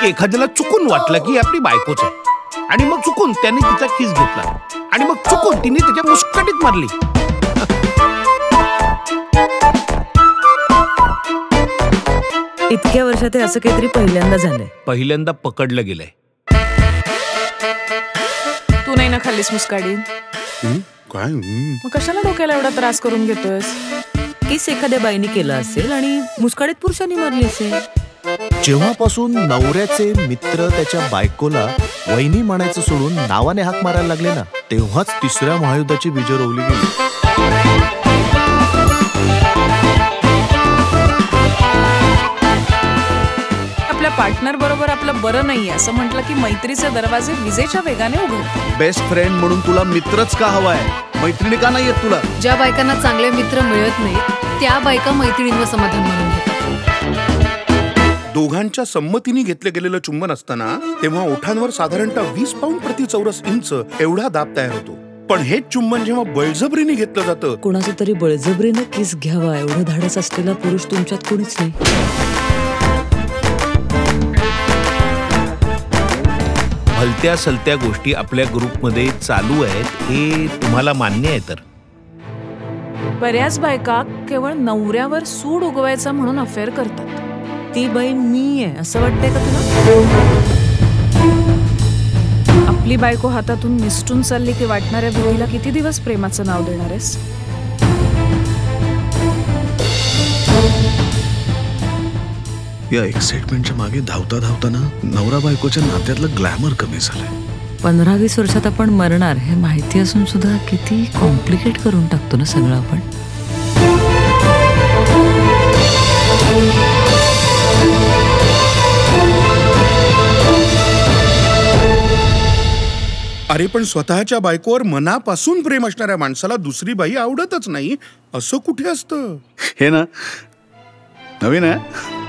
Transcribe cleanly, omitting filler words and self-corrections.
एखाद्याला चुकून वाटलं की आपली बायकोच आहे आणि मग चुकून त्याने तिचा किस घेतला आणि मग चुकून तिने त्याच्या मुस्कटीत मारली. इतक्या वर्षात असं काहीतरी पहिल्यांदा झालंय. पहिल्यांदा पकडलं गेलंय. तू नाही ना खाल्लीस मुस्काडी? काय मग कशाला डोक्याला एवढा त्रास करून घेतोयस? किस एखाद्या बाईने केला असेल आणि मुस्काडीत पुरुषांनी मारली असेल. जेव्हापासून नवऱ्याचे मित्र त्याच्या बायकोला वहिनी म्हणायचं सोडून नावाने हाक मारायला लागले ना, तेव्हाच तिसऱ्या महायुद्धाची बीजं रोवली गेली. आपल्या पार्टनर बरोबर आपलं बरं नाहीये असं म्हटलं की मैत्रीचे दरवाजे विजेच्या वेगाने उघडतात. बेस्ट फ्रेंड म्हणून तुला मित्रच का हवाय, मैत्रिणी का नाहीयेत तुला? ज्या बायकांना चांगले मित्र मिळत नाहीत त्या बायका मैत्रिणींवर समाधान मानून घेतात. दोघांच्या संमतीने घेतले गेलेलं चुंबन असताना तेव्हा ओठांवर साधारणतः 20 पाऊंड प्रति चौरस इंच एवढा दाब तयार होतो. पण हेच चुंबन जेव्हा बळजबरीने घेतलं जातं, कोणाचं तरी बळजबरीनं किस घ्यावा एवढं धाडस असलेला पुरुष तुमच्यात कोणीच नाही. भलत्या सलत्या गोष्टी आपल्या ग्रुपमध्ये चालू आहेत हे तुम्हाला मान्य आहे तर? बऱ्याच बायका केवळ नवऱ्यावर सूड उगवायचा म्हणून अफेअर करतात. ती बाई मी आहे असं वाटतंय का तुला? आपली बायको हातातून निसटून चालली की वाटणाऱ्या भीतीला किती दिवस प्रेमाचं नाव देणार आहेस? या एक्साइटमेंटच्या मागे धावता धावताना नवरा बायकोच्या नात्यातलं ग्लॅमर कमी झालंय. 15-20 वर्षात आपण मरणार हे माहिती असून सुद्धा किती कॉम्प्लिकेट करून टाकतो ना सगळं आपण. अरे पण स्वतःच्या बायकोवर मनापासून प्रेम असणाऱ्या माणसाला दुसरी बाई आवडतच नाही असं कुठे असतं? हे ना नवीन आहे.